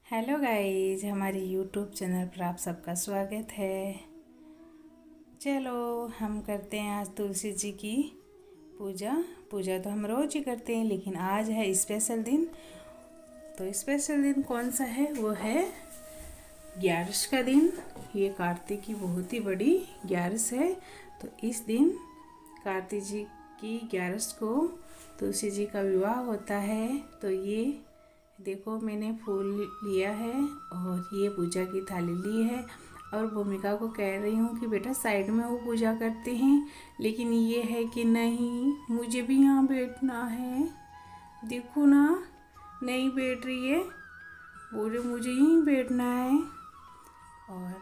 Hello guys, हमारे YouTube channel पर आप सबका स्वागत है। चलो हम करते हैं आज तुलसी जी की पूजा। पूजा तो हम रोज़ ही करते हैं, लेकिन आज है स्पेशल दिन। तो स्पेशल दिन कौन सा है? वो है 11 का दिन। ये कार्तिक की बहुत ही बड़ी 11 है। तो इस दिन कार्तिक जी की 11 को तुलसी जी का विवाह होता है। तो ये देखो, मैंने फूल लिया है और ये पूजा की थाली ली है। और भूमिका को कह रही हूँ कि बेटा साइड में वो पूजा करते हैं, लेकिन ये है कि नहीं, मुझे भी यहाँ बैठना है। देखो ना, नहीं बैठ रही है, बोले मुझे यहीं बैठना है। और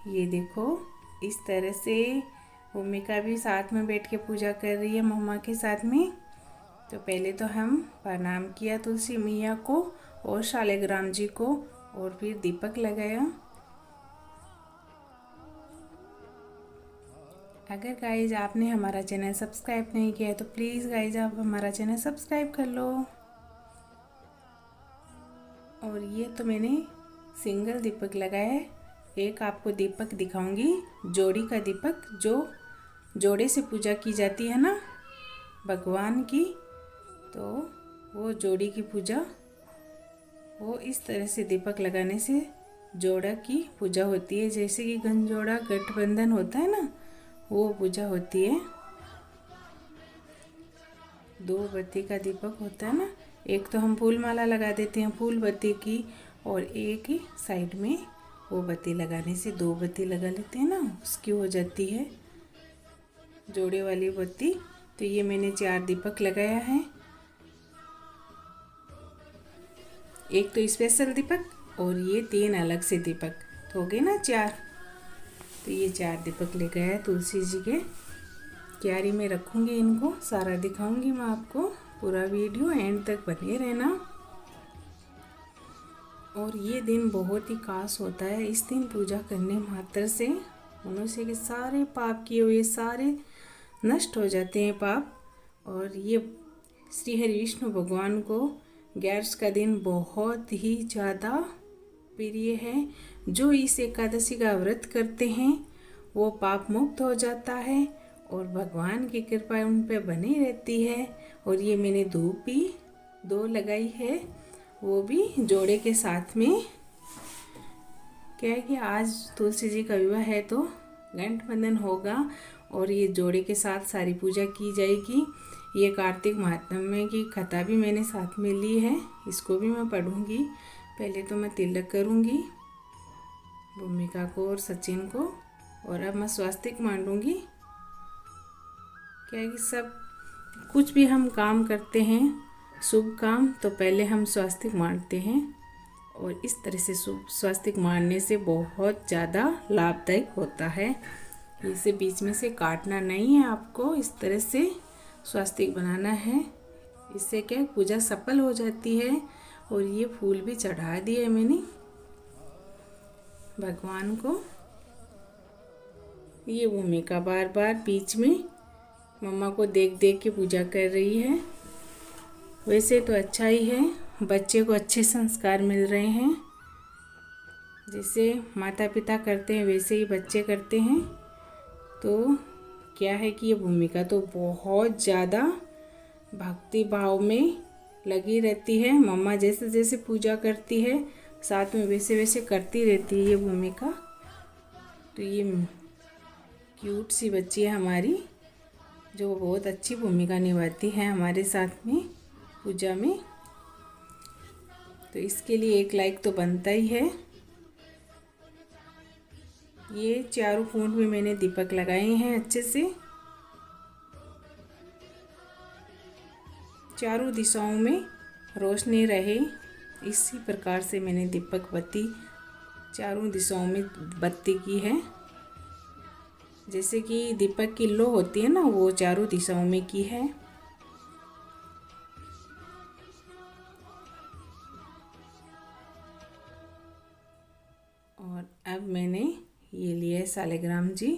ये देखो, इस तरह से भूमिका भी साथ में बैठ के पूजा कर रही है मम्मा के साथ में। तो पहले तो हम प्रणाम किया तुलसी मैया को और शालिग्राम जी को, और फिर दीपक लगाया। अगर गाइज आपने हमारा चैनल सब्सक्राइब नहीं किया है तो प्लीज़ गाइज आप हमारा चैनल सब्सक्राइब कर लो। और ये तो मैंने सिंगल दीपक लगाया है। एक आपको दीपक दिखाऊंगी, जोड़ी का दीपक, जो जोड़े से पूजा की जाती है ना भगवान की। तो वो जोड़ी की पूजा, वो इस तरह से दीपक लगाने से जोड़ा की पूजा होती है। जैसे कि गंजोड़ा गठबंधन होता है ना, वो पूजा होती है। 2 बत्ती का दीपक होता है ना, एक तो हम फूल माला लगा देते हैं फूल बत्ती की, और एक ही साइड में वो बत्ती लगाने से 2 बत्ती लगा लेते हैं ना, उसकी हो जाती है जोड़े वाली बत्ती। तो ये मैंने 4 दीपक लगाया है। एक तो स्पेशल दीपक और ये 3 अलग से दीपक, तो हो गए ना 4। तो ये 4 दीपक ले गया है तुलसी जी के क्यारी में रखूँगी। इनको सारा दिखाऊंगी मैं आपको, पूरा वीडियो एंड तक बने रहना। और ये दिन बहुत ही खास होता है। इस दिन पूजा करने मात्र से मनुष्य के सारे पाप किए हुए सारे नष्ट हो जाते हैं पाप। और ये श्री हरि विष्णु भगवान को 11 का दिन बहुत ही ज़्यादा प्रिय है। जो इस एकादशी का व्रत करते हैं वो पाप मुक्त हो जाता है और भगवान की कृपा उन पर बनी रहती है। और ये मैंने धूप भी 2 लगाई है, वो भी जोड़े के साथ में। क्या है कि आज तुलसी जी का विवाह है तो गठबंधन होगा और ये जोड़े के साथ सारी पूजा की जाएगी। ये कार्तिक महात्म्य की कथा भी मैंने साथ में ली है, इसको भी मैं पढ़ूंगी। पहले तो मैं तिलक करूंगी भूमिका को और सचिन को, और अब मैं स्वास्तिक मांडूंगी। क्या है कि सब कुछ भी हम काम करते हैं शुभ काम, तो पहले हम स्वास्तिक मांडते हैं। और इस तरह से स्वास्तिक मारने से बहुत ज़्यादा लाभदायक होता है। इसे बीच में से काटना नहीं है, आपको इस तरह से स्वास्तिक बनाना है। इससे क्या पूजा सफल हो जाती है। और ये फूल भी चढ़ा दिए मैंने भगवान को। ये भूमिका बार बार बीच में मम्मा को देख देख के पूजा कर रही है। वैसे तो अच्छा ही है, बच्चे को अच्छे संस्कार मिल रहे हैं। जैसे माता पिता करते हैं वैसे ही बच्चे करते हैं। तो क्या है कि ये भूमिका तो बहुत ज़्यादा भक्ति भाव में लगी रहती है। मम्मा जैसे जैसे पूजा करती है साथ में वैसे वैसे करती रहती है ये भूमिका। तो ये क्यूट सी बच्ची है हमारी, जो बहुत अच्छी भूमिका निभाती है हमारे साथ में पूजा में। तो इसके लिए 1 लाइक तो बनता ही है। ये चारों कोण में मैंने दीपक लगाए हैं अच्छे से, चारों दिशाओं में रोशनी रहे इसी प्रकार से मैंने दीपक बत्ती चारों दिशाओं में बत्ती की है। जैसे कि दीपक की लो होती है ना, वो चारों दिशाओं में की है। और अब मैंने ये लिए शालिग्राम जी,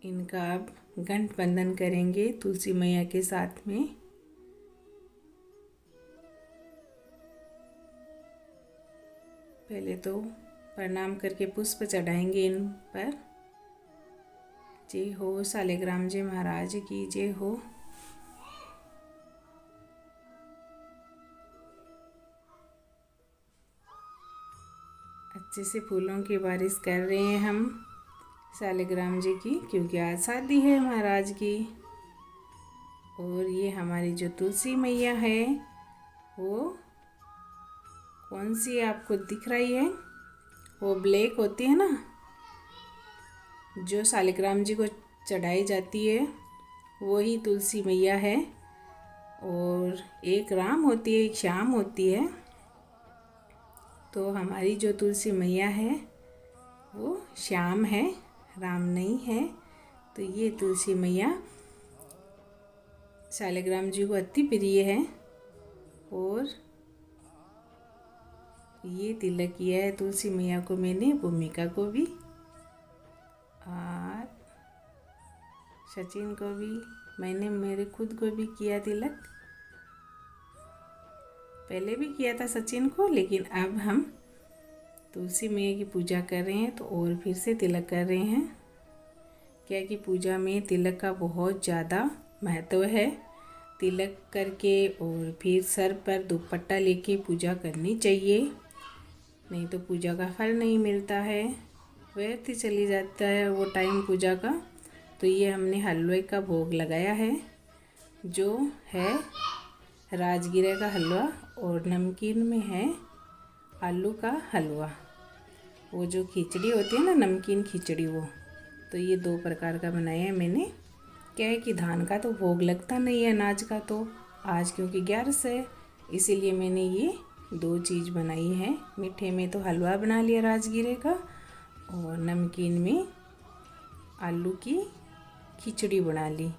इनका अब गठबंधन करेंगे तुलसी मैया के साथ में। पहले तो प्रणाम करके पुष्प चढ़ाएंगे इन पर। जय हो शालिग्राम जी महाराज की जय हो। अच्छे से फूलों की बारिश कर रहे हैं हम शालिग्राम जी की, क्योंकि आज शादी है महाराज की। और ये हमारी जो तुलसी मैया है वो कौन सी आपको दिख रही है, वो ब्लैक होती है ना, जो शालिग्राम जी को चढ़ाई जाती है, वो ही तुलसी मैया है। और एक राम होती है, एक श्याम होती है। तो हमारी जो तुलसी मैया है वो श्याम है, राम नहीं है। तो ये तुलसी मैया शालिग्राम जी को अति प्रिय है। और ये तिलक किया है तुलसी मैया को मैंने, भूमिका को भी और सचिन को भी मैंने, मेरे खुद को भी किया तिलक। पहले भी किया था सचिन को, लेकिन अब हम तुलसी मैया की पूजा कर रहे हैं तो और फिर से तिलक कर रहे हैं। क्या कि पूजा में तिलक का बहुत ज़्यादा महत्व है। तिलक करके और फिर सर पर दुपट्टा लेके पूजा करनी चाहिए, नहीं तो पूजा का फल नहीं मिलता है, व्यर्थ ही चली जाता है वो टाइम पूजा का। तो ये हमने हलवे का भोग लगाया है, जो है राजगिरे का हलवा, और नमकीन में है आलू का हलवा। वो जो खिचड़ी होती है ना, नमकीन खिचड़ी, वो तो ये 2 प्रकार का बनाया है मैंने। क्या है कि धान का तो भोग लगता नहीं है, अनाज का तो आज क्योंकि 11 है, इसीलिए मैंने ये 2 चीज़ बनाई है। मीठे में तो हलवा बना लिया राजगिरे का, और नमकीन में आलू की खिचड़ी बना ली।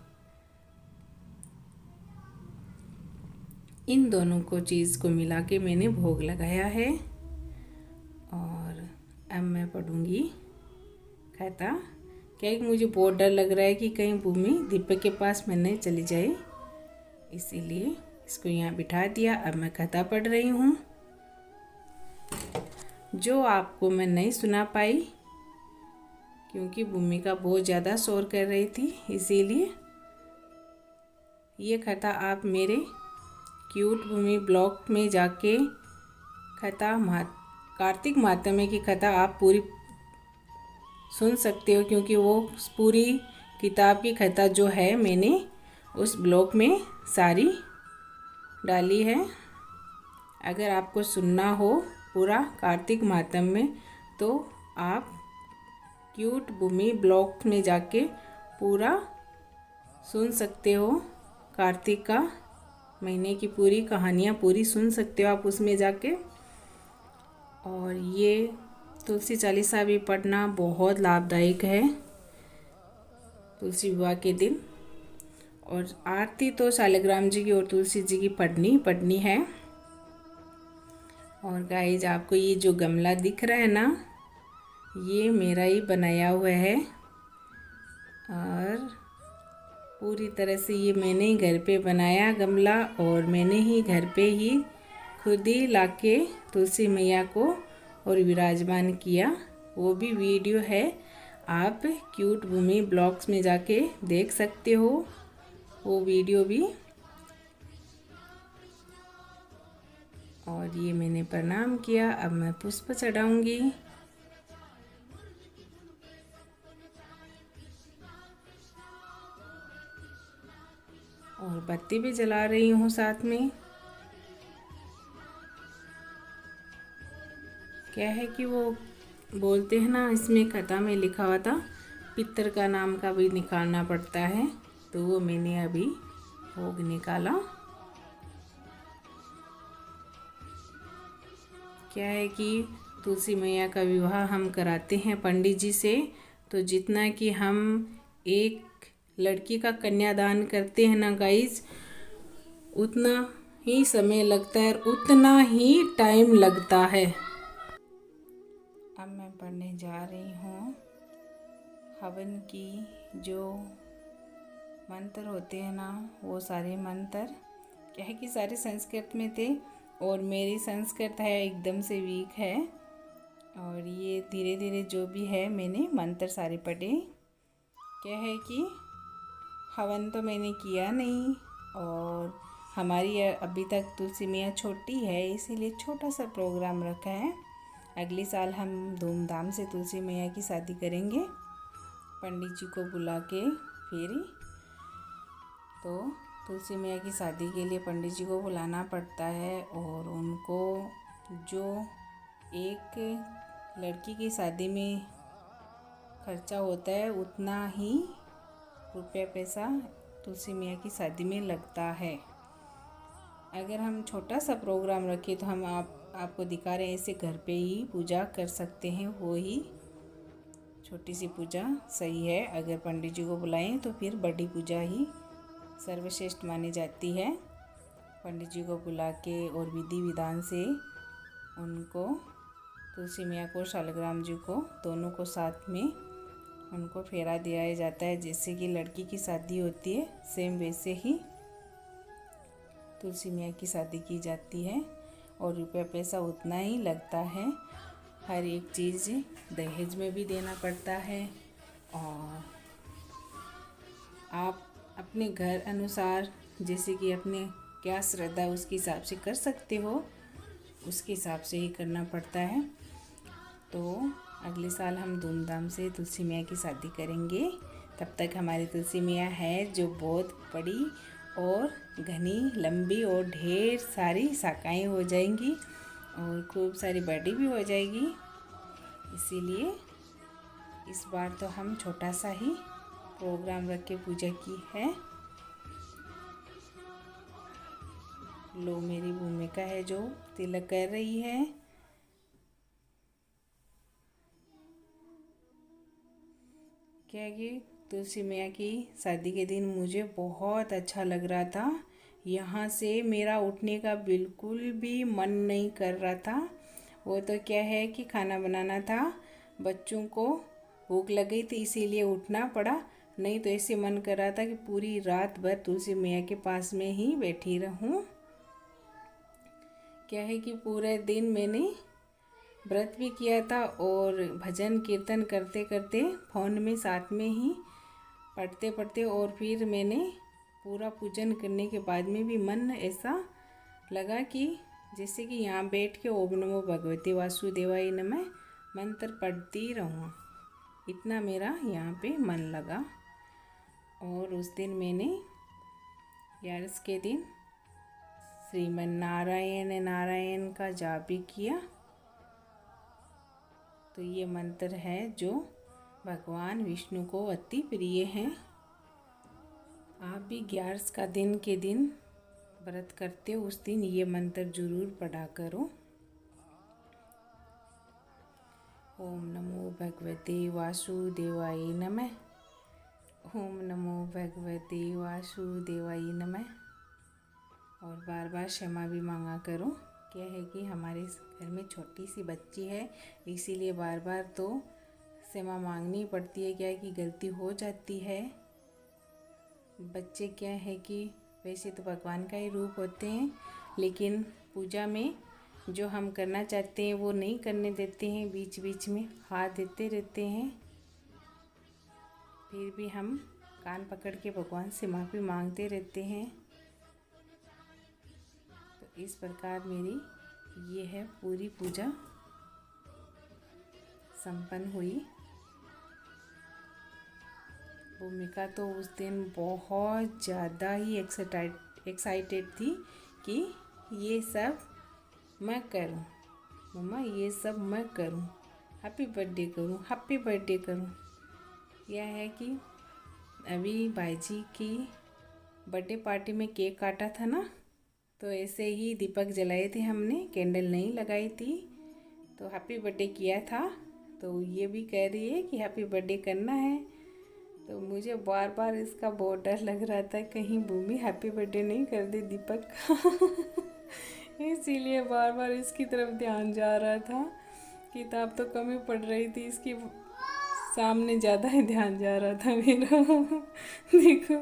इन दोनों को चीज़ को मिला के मैंने भोग लगाया है। और अब मैं पढ़ूँगी कथा। क्या है कि मुझे बहुत डर लग रहा है कि कहीं भूमि दीपक के पास मैं नहीं चली जाए, इसीलिए इसको यहाँ बिठा दिया। अब मैं कथा पढ़ रही हूँ, जो आपको मैं नहीं सुना पाई क्योंकि भूमिका बहुत ज़्यादा शोर कर रही थी। इसीलिए ये कथा आप मेरे क्यूट भूमि ब्लॉग में जाके कार्तिक मातम्य की कथा आप पूरी सुन सकते हो, क्योंकि वो पूरी किताब की कथा जो है मैंने उस ब्लॉग में सारी डाली है। अगर आपको सुनना हो पूरा कार्तिक मातम्य तो आप क्यूट भूमि ब्लॉग में जाके पूरा सुन सकते हो। कार्तिक का महीने की पूरी कहानियाँ पूरी सुन सकते हो आप उसमें जाके। और ये तुलसी चालीसा भी पढ़ना बहुत लाभदायक है तुलसी विवाह के दिन। और आरती तो शालिग्राम जी की और तुलसी जी की पढ़नी है। और गाइज आपको ये जो गमला दिख रहा है ना, ये मेरा ही बनाया हुआ है, और पूरी तरह से ये मैंने ही घर पे बनाया गमला, और मैंने ही घर पे ही खुद ही लाके तुलसी मैया को और विराजमान किया। वो भी वीडियो है, आप क्यूट भूमि ब्लॉग्स में जाके देख सकते हो वो वीडियो भी। और ये मैंने प्रणाम किया, अब मैं पुष्प चढ़ाऊंगी। और बत्ती भी जला रही हूँ साथ में। क्या है कि वो बोलते हैं ना, इसमें कथा में लिखा हुआ था पितर का नाम का भी निकालना पड़ता है, तो वो मैंने अभी भोग निकाला। क्या है कि तुलसी मैया का विवाह हम कराते हैं पंडित जी से, तो जितना कि हम एक लड़की का कन्यादान करते हैं ना गाइस, उतना ही समय लगता है, उतना ही टाइम लगता है। अब मैं पढ़ने जा रही हूँ हवन की जो मंत्र होते हैं ना, वो सारे मंत्र। क्या है कि सारे संस्कृत में थे और मेरी संस्कृत है एकदम से वीक है, और ये धीरे धीरे जो भी है मैंने मंत्र सारे पढ़े। क्या है कि हवन तो मैंने किया नहीं, और हमारी अभी तक तुलसी मैया छोटी है, इसीलिए छोटा सा प्रोग्राम रखा है। अगले साल हम धूमधाम से तुलसी मैया की शादी करेंगे, पंडित जी को बुला के फिर। तो तुलसी मैया की शादी के लिए पंडित जी को बुलाना पड़ता है, और उनको जो एक लड़की की शादी में खर्चा होता है उतना ही रुपया पैसा तुलसी मैया की शादी में लगता है। अगर हम छोटा सा प्रोग्राम रखें तो हम आपको दिखा रहे हैं, ऐसे घर पे ही पूजा कर सकते हैं, वो ही छोटी सी पूजा सही है। अगर पंडित जी को बुलाएं तो फिर बड़ी पूजा ही सर्वश्रेष्ठ मानी जाती है। पंडित जी को बुला के और विधि विधान से उनको, तुलसी मैया को, शालग्राम जी को, दोनों को साथ में उनको फेरा दिया जाता है। जैसे कि लड़की की शादी होती है सेम वैसे ही तुलसी मैया की शादी की जाती है, और रुपया पैसा उतना ही लगता है। हर एक चीज़ दहेज में भी देना पड़ता है, और आप अपने घर अनुसार जैसे कि अपने क्या श्रद्धा उसके हिसाब से कर सकते हो, उसके हिसाब से ही करना पड़ता है। तो अगले साल हम धूमधाम से तुलसी मैया की शादी करेंगे। तब तक हमारी तुलसी मैया है जो बहुत बड़ी और घनी, लंबी और ढेर सारी शाखाएं हो जाएंगी, और खूब सारी बड़ी भी हो जाएगी। इसीलिए इस बार तो हम छोटा सा ही प्रोग्राम रख के पूजा की है। लो मेरी भूमिका है जो तिलक कर रही है। क्या कि तुलसी मैया की शादी के दिन मुझे बहुत अच्छा लग रहा था। यहाँ से मेरा उठने का बिल्कुल भी मन नहीं कर रहा था। वो तो क्या है कि खाना बनाना था, बच्चों को भूख लग गई थी इसीलिए उठना पड़ा, नहीं तो ऐसे मन कर रहा था कि पूरी रात भर तुलसी मैया के पास में ही बैठी रहूं। क्या है कि पूरे दिन मैंने व्रत भी किया था, और भजन कीर्तन करते करते फ़ोन में साथ में ही पढ़ते पढ़ते, और फिर मैंने पूरा पूजन करने के बाद में भी मन ऐसा लगा कि जैसे कि यहाँ बैठ के ओम नमो भगवते वासुदेवाय नमः मंत्र पढ़ती रहूँ, इतना मेरा यहाँ पे मन लगा। और उस दिन मैंने 11 के दिन श्रीमन नारायण नारायण का जाप भी किया। तो ये मंत्र है जो भगवान विष्णु को अति प्रिय है। आप भी 11 का दिन के दिन व्रत करते हो, उस दिन ये मंत्र जरूर पढ़ा करो। ओम नमो भगवते वासुदेवाय नमः। ओम नमो भगवते वासुदेवाय नमः। और बार बार क्षमा भी मांगा करो। क्या है कि हमारे घर में छोटी सी बच्ची है, इसीलिए बार बार तो क्षमा मांगनी पड़ती है। क्या है कि गलती हो जाती है। बच्चे क्या है कि वैसे तो भगवान का ही रूप होते हैं, लेकिन पूजा में जो हम करना चाहते हैं वो नहीं करने देते हैं, बीच बीच में हाथ देते रहते हैं। फिर भी हम कान पकड़ के भगवान से माफ़ी मांगते रहते हैं। तो इस प्रकार मेरी ये है पूरी पूजा संपन्न हुई। भूमिका तो उस दिन बहुत ज़्यादा ही एक्साइटेड थी कि ये सब मैं करूं, मम्मा ये सब मैं करूं, हैप्पी बर्थडे करूं, हैप्पी बर्थडे करूं। यह है कि अभी भाई जी की बर्थडे पार्टी में केक काटा था ना, तो ऐसे ही दीपक जलाए थे हमने, कैंडल नहीं लगाई थी, तो हैप्पी बर्थडे किया था। तो ये भी कह रही है कि हैप्पी बर्थडे करना है। तो मुझे बार बार इसका बहुत डर लग रहा था कहीं भूमि हैप्पी बर्थडे नहीं कर दे दीपक का इसीलिए बार बार इसकी तरफ ध्यान जा रहा था। किताब तो कम ही पढ़ रही थी, इसकी सामने ज़्यादा ही ध्यान जा रहा था मेरा देखो